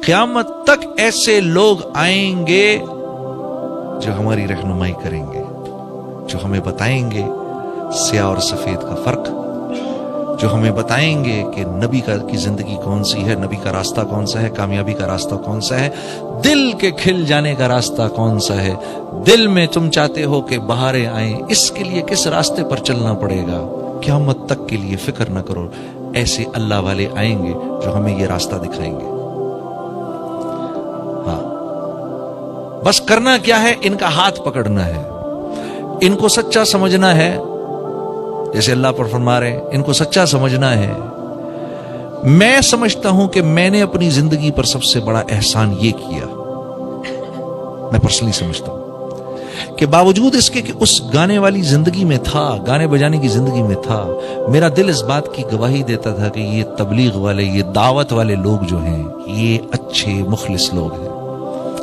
قیامت تک ایسے لوگ آئیں گے جو ہماری رہنمائی کریں گے، جو ہمیں بتائیں گے سیاہ اور سفید کا فرق، جو ہمیں بتائیں گے کہ نبی کی زندگی کون سی ہے، نبی کا راستہ کون سا ہے، کامیابی کا راستہ کون سا ہے، دل کے کھل جانے کا راستہ کون سا ہے، دل میں تم چاہتے ہو کہ بہاریں آئیں، اس کے لیے کس راستے پر چلنا پڑے گا، قیامت تک کے لیے فکر نہ کرو، ایسے اللہ والے آئیں گے جو ہمیں یہ راستہ دکھائیں گے۔ ہاں، بس کرنا کیا ہے، ان کا ہاتھ پکڑنا ہے، ان کو سچا سمجھنا ہے، جیسے اللہ پر فرما رہے ہیں ان کو سچا سمجھنا ہے۔ میں سمجھتا ہوں کہ میں نے اپنی زندگی پر سب سے بڑا احسان یہ کیا، میں پرسنلی سمجھتا ہوں کہ باوجود اس کے کہ اس گانے والی زندگی میں تھا، گانے بجانے کی زندگی میں تھا، میرا دل اس بات کی گواہی دیتا تھا کہ یہ تبلیغ والے، یہ دعوت والے لوگ جو ہیں یہ اچھے مخلص لوگ ہیں،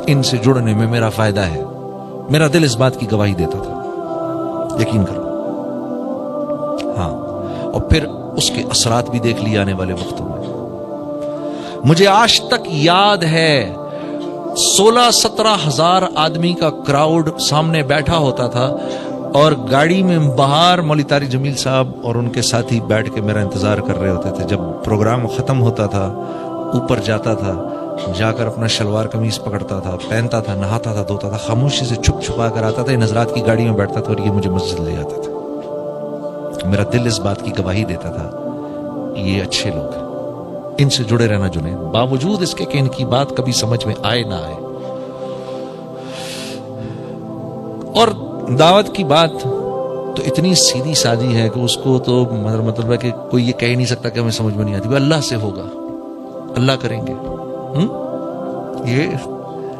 ان سے جڑنے میں میرا فائدہ ہے، میرا دل اس بات کی گواہی دیتا تھا، یقین کرو۔ ہاں، اور پھر اس کے اثرات بھی دیکھ لیے آنے والے وقتوں میں۔ مجھے آج تک یاد ہے 16-17 ہزار آدمی کا کراؤڈ سامنے بیٹھا ہوتا تھا، اور گاڑی میں باہر مولوی طارق جمیل صاحب اور ان کے ساتھی بیٹھ کے میرا انتظار کر رہے ہوتے تھے۔ جب پروگرام ختم ہوتا تھا اوپر جاتا تھا، جا کر اپنا شلوار قمیض پکڑتا تھا، پہنتا تھا، نہاتا تھا، دھوتا تھا، خاموشی سے چھپ چھپا کر آتا تھا، ان حضرات کی گاڑی میں بیٹھتا تھا اور یہ مجھے مسجد لے آتے تھے۔ میرا دل اس بات کی گواہی دیتا تھا یہ اچھے لوگ ہیں، ان سے جڑے رہنا جنہیں، باوجود اس کے کہ ان کی بات کبھی سمجھ میں آئے نہ آئے۔ اور دعوت کی بات تو اتنی سیدھی سادی ہے کہ اس کو تو مطلب ہے کہ کوئی یہ کہہ نہیں سکتا کہ ہمیں سمجھ میں نہیں آتی، وہ اللہ سے ہوگا، اللہ کریں گے۔ یہ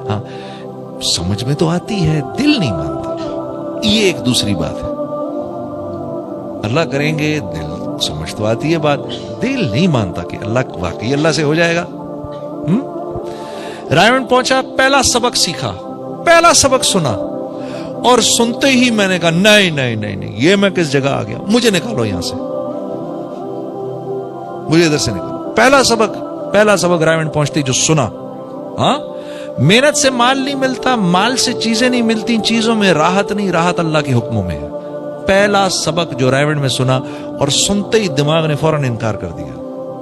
ہاں سمجھ میں تو آتی ہے، دل نہیں مانتا، یہ ایک دوسری بات ہے۔ اللہ کریں گے، دل سمجھ تو آتی ہے بات، دل نہیں مانتا کہ اللہ واقعی اللہ سے ہو جائے گا۔ رائمنڈ پہنچا، پہلا سبق سیکھا، پہلا سبق سنا، اور سنتے ہی میں نے کہا نہیں نہیں نہیں نہیں، یہ میں کس جگہ آ گیا، مجھے نکالو یہاں سے، مجھے ادھر سے نکالو۔ پہلا سبق رائمنڈ پہنچتی جو سنا۔ ہاں، محنت سے مال نہیں ملتا، مال سے چیزیں نہیں ملتی، چیزوں میں راحت نہیں، راحت اللہ کے حکموں میں ہے۔ پہلا سبق جو رائمنڈ میں سنا، اور سنتے ہی دماغ نے فوراً انکار کر دیا،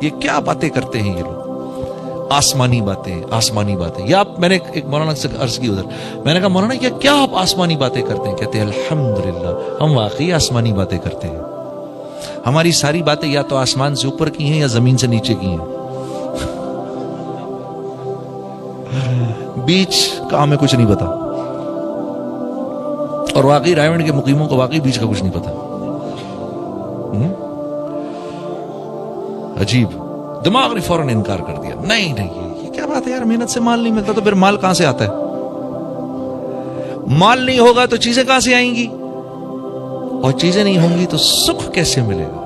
یہ کیا باتیں کرتے ہیں یہ لوگ، آسمانی باتیں، آسمانی باتیں۔ یا میں نے ایک مولانا سے عرض کی ادھر، میں نے کہا مولانا یہ کیا آپ آسمانی باتیں کرتے ہیں؟ کہتے ہیں الحمدللہ ہم واقعی آسمانی باتیں کرتے ہیں، ہماری ساری باتیں یا تو آسمان سے اوپر کی ہیں یا زمین سے نیچے کی ہیں، بیچ کا ہمیں کچھ نہیں پتا۔ اور واقعی رائمنڈ کے مقیموں کو واقعی بیچ کا کچھ نہیں پتا۔ عجیب، دماغ نے فوراً انکار کر دیا، نہیں نہیں یہ کیا بات ہے یار، محنت سے مال نہیں ملتا تو پھر مال کہاں سے آتا ہے؟ مال نہیں ہوگا تو چیزیں کہاں سے آئیں گی؟ اور چیزیں نہیں ہوں گی تو سکھ کیسے ملے گا؟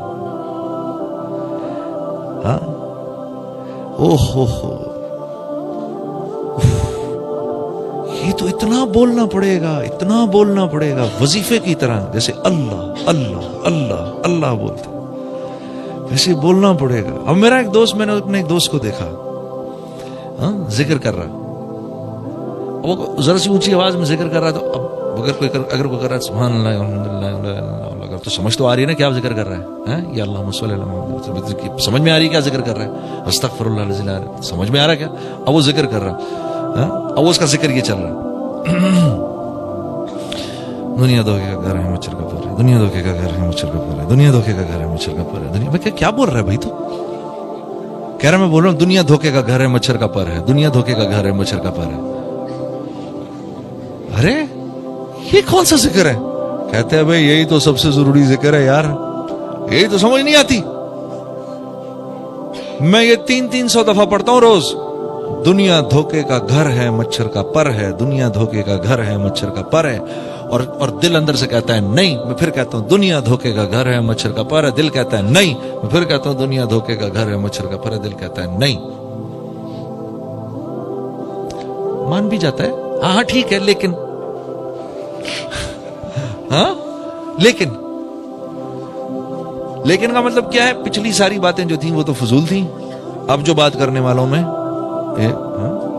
ہاں، اوہ یہ تو اتنا بولنا پڑے گا، اتنا بولنا پڑے گا، وظیفے کی طرح، جیسے اللہ اللہ اللہ اللہ بولتے ویسے بولنا پڑے گا۔ اب میرا ایک دوست، میں نے اپنے ایک دوست کو دیکھا ذکر کر رہا، وہ ذرا سی اونچی آواز میں ذکر کر رہا، تو اب اگر کوئی کر رہا ہے سبحان اللہ الحمدللہ، تو سمجھ تو آ رہی ہے نا کیا ذکر کر رہا ہے، یا اللہم صلی اللہ علیہ وسلم، سمجھ میں آ رہی ہے کیا ذکر کر رہا ہے، استغفر اللہ العظیم، سمجھ میں آ رہا ہے کیا؟ اب وہ ذکر کر رہا، اب اس کا ذکر یہ چل رہا، دنیا دھوکے کا گھر ہے مچھر کا پر ہے، دنیا دھوکے کا گھر ہے مچھر کا پر ہے، دنیا دھوکے کا گھر ہے مچھر کا پر ہے، دنیا میں کیا بول رہا ہے بھائی؟ تو کہہ رہا میں بول رہا ہوں دنیا دھوکے کا گھر ہے مچھر کا پر ہے، دنیا دھوکے کا گھر ہے مچھر کا پر ہے۔ ارے یہ کون سا ذکر ہے؟ کہتے ہیں بھائی یہی تو سب سے ضروری ذکر ہے یار، یہی تو سمجھ نہیں آتی، میں یہ 300 دفعہ پڑھتا ہوں روز، دنیا دھوکے کا گھر ہے مچھر کا پر ہے، دنیا دھوکے کا گھر ہے مچھر کا پر ہے، اور دل اندر سے کہتا ہے نہیں، میں پھر کہتا ہوں دنیا دھوکے کا گھر ہے مچھر کا پر ہے، دل کہتا ہے نہیں، میں پھر کہتا ہوں دنیا دھوکے کا گھر ہے مچھر کا پر ہے، دل کہتا ہے نہیں۔ مان بھی جاتا ہے ہاں ٹھیک ہے، لیکن ہاں لیکن کا مطلب کیا ہے؟ پچھلی ساری باتیں جو تھیں وہ تو فضول تھیں، اب جو بات کرنے والوں میں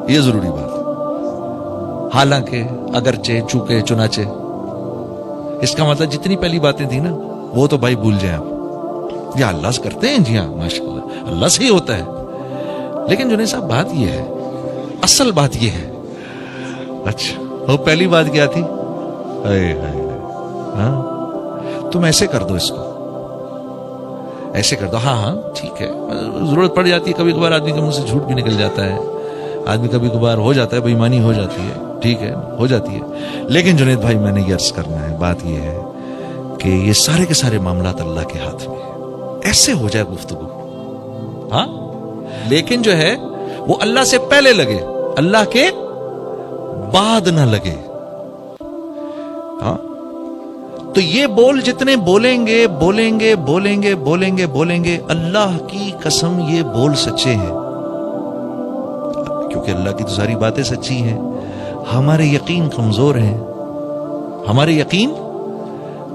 یہ ضروری بات ہے. حالانکہ اگرچہ چونکہ چنانچہ اس کا مطلب جتنی پہلی باتیں تھی نا وہ تو بھائی بھول جائیں آپ. یا اللہ سے کرتے ہیں, جی ہاں ماشاءاللہ اللہ سے ہی ہوتا ہے. لیکن جنید صاحب بات یہ ہے, اصل بات یہ ہے, اچھا وہ پہلی بات کیا تھی؟ ہاں تم ایسے کر دو, اس کو ایسے کر دو. ہاں ہاں ٹھیک ہے, ضرورت پڑ جاتی ہے کبھی کبھار, آدمی کے منہ سے جھوٹ بھی نکل جاتا ہے, آدمی کبھی کبھار ہو جاتا ہے, بے ایمانی ہو جاتی ہے, ٹھیک ہے ہو جاتی ہے. لیکن جنید بھائی میں نے یہ عرض کرنا ہے, بات یہ ہے کہ یہ سارے کے سارے معاملات اللہ کے ہاتھ میں ہیں. ایسے ہو جائے گفتگو, ہاں, لیکن جو ہے وہ اللہ سے پہلے لگے, اللہ کے بعد نہ لگے. ہاں تو یہ بول جتنے بولیں گے بولیں گے بولیں گے بولیں گے بولیں گے, اللہ کی قسم یہ بول سچے ہیں, کیونکہ اللہ کی تو ساری باتیں سچی ہیں. ہمارے یقین کمزور ہیں, ہمارے یقین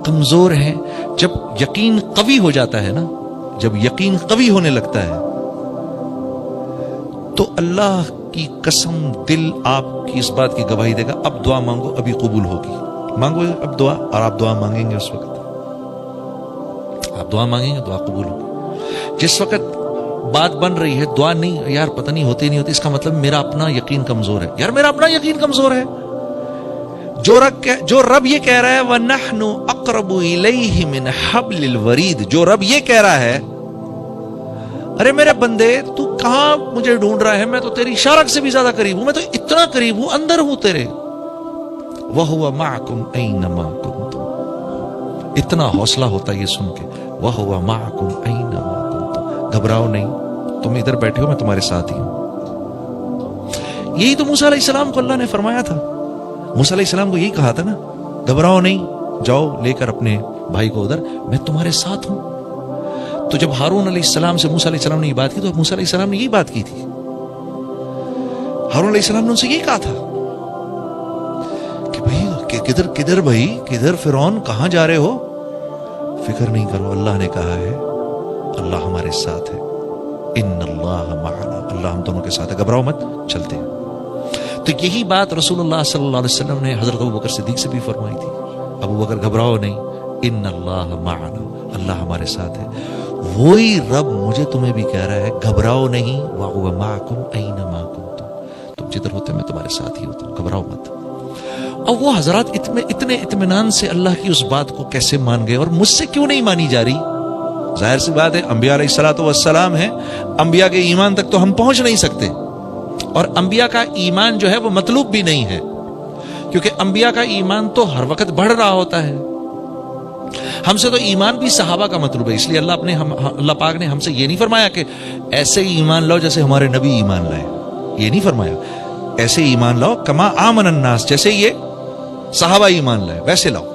کمزور ہیں. جب یقین قوی ہو جاتا ہے نا, جب یقین قوی ہونے لگتا ہے تو اللہ کی قسم دل آپ کی اس بات کی گواہی دے گا, اب دعا مانگو ابھی قبول ہوگی. مانگو اب دعا, اور آپ دعا مانگیں گے اس وقت, آپ دعا مانگیں گے دعا قبول ہوگی. جس وقت بات بن رہی ہے دعا نہیں, یار پتہ نہیں ہوتی نہیں ہوتی, اس کا مطلب میرا اپنا یقین کمزور ہے. یار میرا اپنا یقین کمزور ہے. جو رب یہ کہہ رہا ہے وَنَحْنُ أَقْرَبُ إِلَيْهِ مِنْ حَبْلِ الْوَرِيدِ, جو رب یہ کہہ رہا ہے, ارے میرے بندے تو کہاں مجھے ڈھونڈ رہا ہے, میں تو تیری شارک سے بھی زیادہ قریب ہوں, میں تو اتنا قریب ہوں, اندر ہوں تیرے. وَهُوَ مَعَكُمْ أَيْنَمَا كُنْتُمْ, اتنا حوصلہ ہوتا یہ سن کے, وَهُوَ مَعَكُمْ أَيْنَمَا كُنْتُمْ, گھبراؤ نہیں, تم ادھر بیٹھے ہو میں تمہارے ساتھ ہی ہوں. یہی تو موسیٰ علیہ السلام کو اللہ نے فرمایا تھا. موسیٰ علیہ السلام کو یہی کہا تھا نا, گھبراؤ نہیں, جاؤ لے کر اپنے بھائی کو ادھر, میں تمہارے ساتھ ہوں. تو جب ہارون علیہ السلام سے موسیٰ علیہ السلام نے یہ بات کی تو موسیٰ علیہ السلام نے یہی بات کی تھی. ہارون علیہ السلام نے ان سے یہی کہا تھا کہ بھائی کدھر بھائی کدھر فرعون, کہاں جا رہے ہو, فکر نہیں کرو, اللہ نے کہا ہے اللہ ہمارے ساتھ ہے, ان اللہ معنا, اللہ ہم دونوں کے ساتھ ہے, گھبراؤ مت, چلتے ہیں. تو یہی بات رسول اللہ صلی اللہ علیہ وسلم نے حضرت ابوبکر صدیق سے بھی فرمائی تھی, ابوبکر گھبراؤ نہیں, ان اللہ معنا, اللہ ہمارے ساتھ ہے. وہی رب مجھے تمہیں بھی کہہ رہا ہے گھبراؤ نہیں, وَهُوَ مَعَكُمْ أَيْنَمَا كُنْتُمْ, تم جدھر ہوتے میں تمہارے ساتھ ہی ہوتا ہوں, گھبراؤ مت. اور وہ حضرات اتنے اطمینان سے اللہ کی اس بات کو کیسے مان گئے, اور مجھ سے کیوں نہیں مانی جا رہی؟ ظاہر سی بات ہے, انبیاء علیہ الصلوۃ والسلام ہیں, انبیاء کے ایمان تک تو ہم پہنچ نہیں سکتے, اور انبیاء کا ایمان جو ہے وہ مطلوب بھی نہیں ہے, کیونکہ انبیاء کا ایمان تو ہر وقت بڑھ رہا ہوتا ہے. ہم سے تو ایمان بھی صحابہ کا مطلوب ہے, اس لیے اللہ پاک نے ہم سے یہ نہیں فرمایا کہ ایسے ایمان لاؤ جیسے ہمارے نبی ایمان لائے, یہ نہیں فرمایا. ایسے ایمان لاؤ کما آمن الناس, جیسے یہ صحابہ ایمان لائے ویسے لاؤ.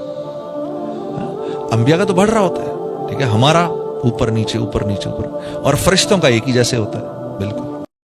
انبیاء کا تو بڑھ رہا ہوتا ہے, ٹھیک ہے, ہمارا اوپر نیچے اوپر نیچے اوپر, اور فرشتوں کا ایک ہی جیسے ہوتا ہے بالکل.